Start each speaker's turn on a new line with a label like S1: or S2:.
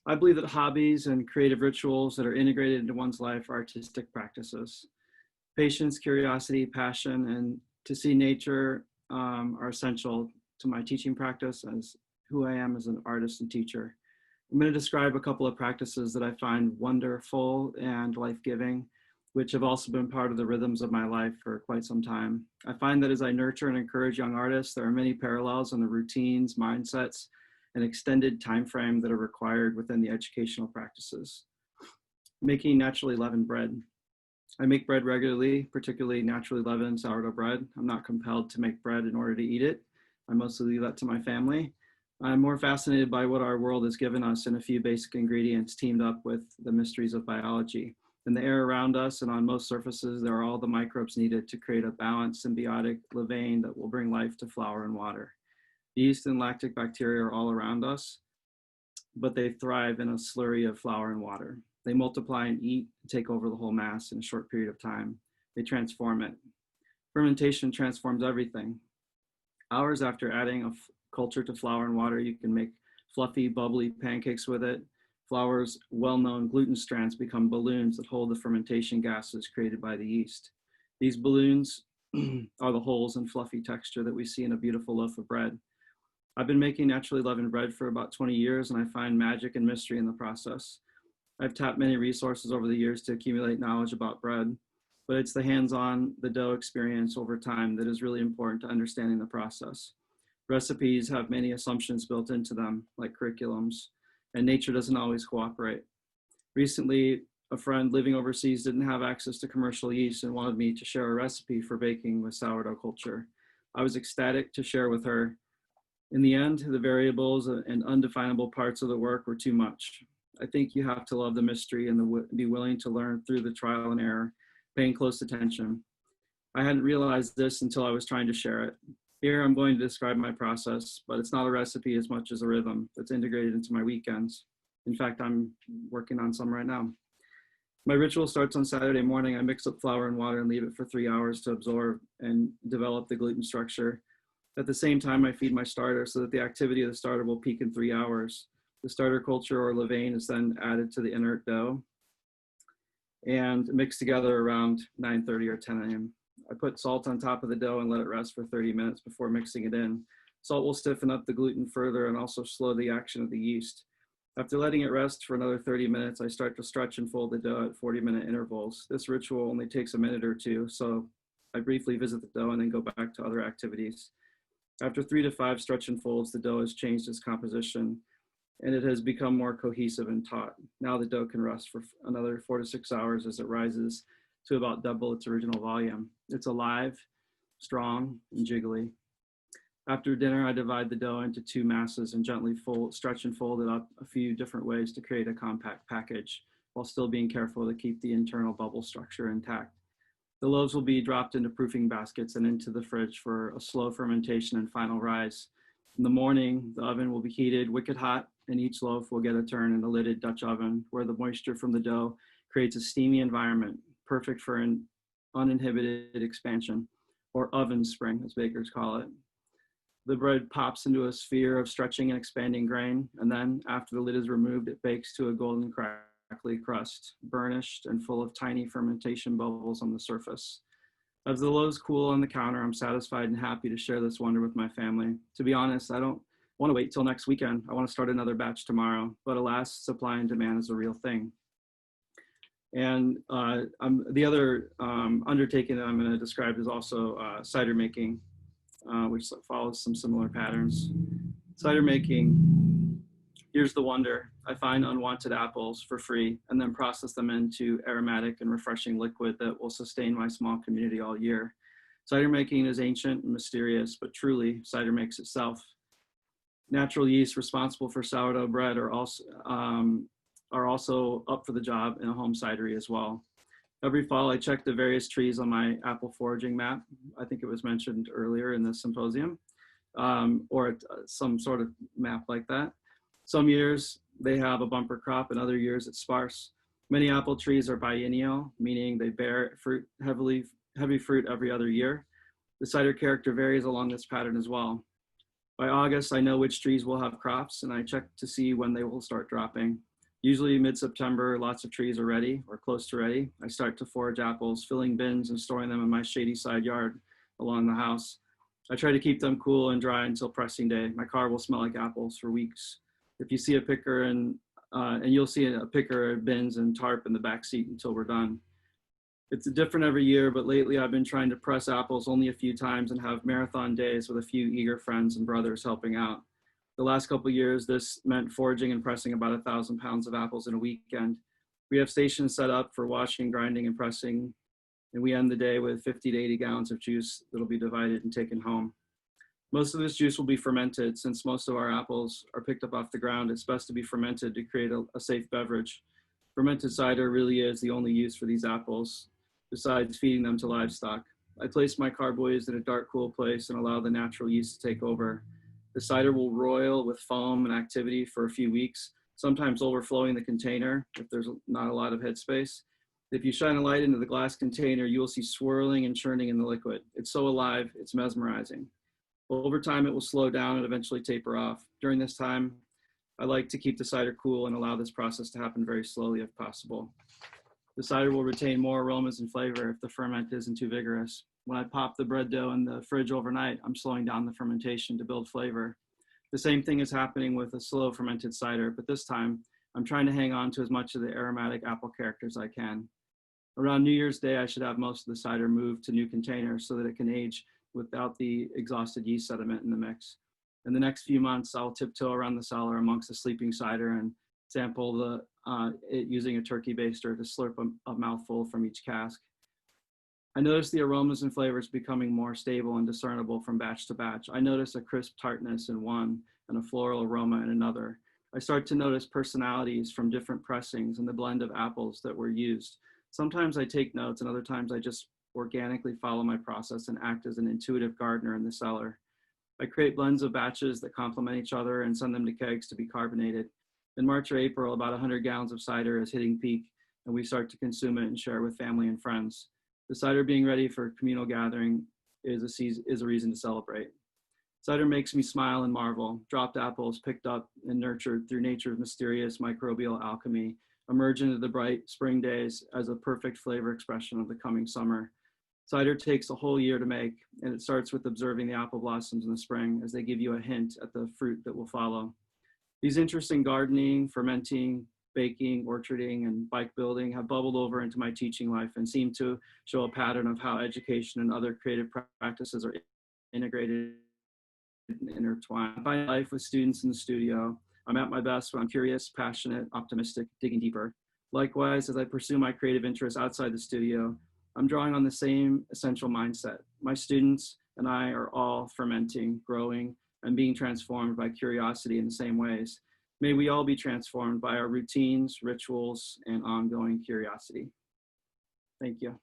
S1: I believe that hobbies and creative rituals that are integrated into one's life are artistic practices. Patience, curiosity, passion, and to see nature are essential to my teaching practice as who I am as an artist and teacher. I'm going to describe a couple of practices that I find wonderful and life-giving, which have also been part of the rhythms of my life for quite some time. I find that as I nurture and encourage young artists, there are many parallels in the routines, mindsets, and extended time frame that are required within the educational practices. Making naturally leavened bread. I make bread regularly, particularly naturally leavened sourdough bread. I'm not compelled to make bread in order to eat it. I mostly leave that to my family. I'm more fascinated by what our world has given us in a few basic ingredients teamed up with the mysteries of biology. In the air around us and on most surfaces, there are all the microbes needed to create a balanced symbiotic levain that will bring life to flour and water. Yeast and lactic bacteria are all around us, but they thrive in a slurry of flour and water. They multiply and eat and take over the whole mass in a short period of time. They transform it. Fermentation transforms everything. Hours after adding a culture to flour and water, you can make fluffy, bubbly pancakes with it. Flour's well-known gluten strands become balloons that hold the fermentation gases created by the yeast. These balloons are the holes and fluffy texture that we see in a beautiful loaf of bread. I've been making naturally leavened bread for about 20 years, and I find magic and mystery in the process. I've tapped many resources over the years to accumulate knowledge about bread, but it's the hands-on, the dough experience over time that is really important to understanding the process. Recipes have many assumptions built into them, like curriculums, and nature doesn't always cooperate. Recently, a friend living overseas didn't have access to commercial yeast and wanted me to share a recipe for baking with sourdough culture. I was ecstatic to share with her. In the end, the variables and undefinable parts of the work were too much. I think you have to love the mystery and be willing to learn through the trial and error, paying close attention. I hadn't realized this until I was trying to share it. Here I'm going to describe my process, but it's not a recipe as much as a rhythm that's integrated into my weekends. In fact, I'm working on some right now. My ritual starts on Saturday morning. I mix up flour and water and leave it for 3 hours to absorb and develop the gluten structure. At the same time, I feed my starter so that the activity of the starter will peak in 3 hours. The starter culture or levain is then added to the inert dough and mixed together around 9:30 or 10 a.m. I put salt on top of the dough and let it rest for 30 minutes before mixing it in. Salt will stiffen up the gluten further and also slow the action of the yeast. After letting it rest for another 30 minutes, I start to stretch and fold the dough at 40-minute intervals. This ritual only takes a minute or two, so I briefly visit the dough and then go back to other activities. After 3 to 5 stretch and folds, the dough has changed its composition and it has become more cohesive and taut. Now the dough can rest for another 4 to 6 hours as it rises to about double its original volume. It's alive, strong, and jiggly. After dinner, I divide the dough into 2 masses and gently stretch and fold it up a few different ways to create a compact package, while still being careful to keep the internal bubble structure intact. The loaves will be dropped into proofing baskets and into the fridge for a slow fermentation and final rise. In the morning, the oven will be heated wicked hot, and each loaf will get a turn in a lidded Dutch oven where the moisture from the dough creates a steamy environment, perfect for an uninhibited expansion, or oven spring, as bakers call it. The bread pops into a sphere of stretching and expanding grain, and then, after the lid is removed, it bakes to a golden crackly crust, burnished and full of tiny fermentation bubbles on the surface. As the loaves cool on the counter, I'm satisfied and happy to share this wonder with my family. To be honest, I don't want to wait till next weekend. I want to start another batch tomorrow, but alas, supply and demand is a real thing. And the other undertaking that I'm going to describe is also cider making, which follows some similar patterns. Cider making, here's the wonder. I find unwanted apples for free and then process them into aromatic and refreshing liquid that will sustain my small community all year. Cider making is ancient and mysterious, but truly, cider makes itself. Natural yeast responsible for sourdough bread are also up for the job in a home cidery as well. Every fall, I check the various trees on my apple foraging map. I think it was mentioned earlier in the symposium, or some sort of map like that. Some years they have a bumper crop, and other years it's sparse. Many apple trees are biennial, meaning they bear heavy fruit every other year. The cider character varies along this pattern as well. By August, I know which trees will have crops, and I check to see when they will start dropping. Usually mid-September, lots of trees are ready or close to ready. I start to forage apples, filling bins and storing them in my shady side yard along the house. I try to keep them cool and dry until pressing day. My car will smell like apples for weeks. If you see a picker and you'll see a picker, bins and tarp in the back seat until we're done. It's different every year, but lately I've been trying to press apples only a few times and have marathon days with a few eager friends and brothers helping out. The last couple of years, this meant foraging and pressing about 1,000 pounds of apples in a weekend. We have stations set up for washing, grinding, and pressing, and we end the day with 50 to 80 gallons of juice that'll be divided and taken home. Most of this juice will be fermented. Since most of our apples are picked up off the ground, it's best to be fermented to create a safe beverage. Fermented cider really is the only use for these apples, besides feeding them to livestock. I place my carboys in a dark, cool place and allow the natural yeast to take over. The cider will roil with foam and activity for a few weeks, sometimes overflowing the container if there's not a lot of headspace. If you shine a light into the glass container, you will see swirling and churning in the liquid. It's so alive, it's mesmerizing. Over time, it will slow down and eventually taper off. During this time, I like to keep the cider cool and allow this process to happen very slowly if possible. The cider will retain more aromas and flavor if the ferment isn't too vigorous. When I pop the bread dough in the fridge overnight, I'm slowing down the fermentation to build flavor. The same thing is happening with a slow fermented cider, but this time I'm trying to hang on to as much of the aromatic apple character as I can. Around New Year's Day, I should have most of the cider moved to new containers so that it can age without the exhausted yeast sediment in the mix. In the next few months, I'll tiptoe around the cellar amongst the sleeping cider and sample it using a turkey baster to slurp a mouthful from each cask. I notice the aromas and flavors becoming more stable and discernible from batch to batch. I notice a crisp tartness in one and a floral aroma in another. I start to notice personalities from different pressings and the blend of apples that were used. Sometimes I take notes and other times I just organically follow my process and act as an intuitive gardener in the cellar. I create blends of batches that complement each other and send them to kegs to be carbonated. In March or April, about 100 gallons of cider is hitting peak, and we start to consume it and share with family and friends. The cider being ready for communal gathering is a reason to celebrate. Cider makes me smile and marvel. Dropped apples picked up and nurtured through nature's mysterious microbial alchemy emerge into the bright spring days as a perfect flavor expression of the coming summer. Cider takes a whole year to make, and it starts with observing the apple blossoms in the spring as they give you a hint at the fruit that will follow. These interests in gardening, fermenting, baking, orcharding, and bike building have bubbled over into my teaching life and seem to show a pattern of how education and other creative practices are integrated and intertwined. I find life with students in the studio. I'm at my best when I'm curious, passionate, optimistic, digging deeper. Likewise, as I pursue my creative interests outside the studio, I'm drawing on the same essential mindset. My students and I are all fermenting, growing, and being transformed by curiosity in the same ways. May we all be transformed by our routines, rituals, and ongoing curiosity. Thank you.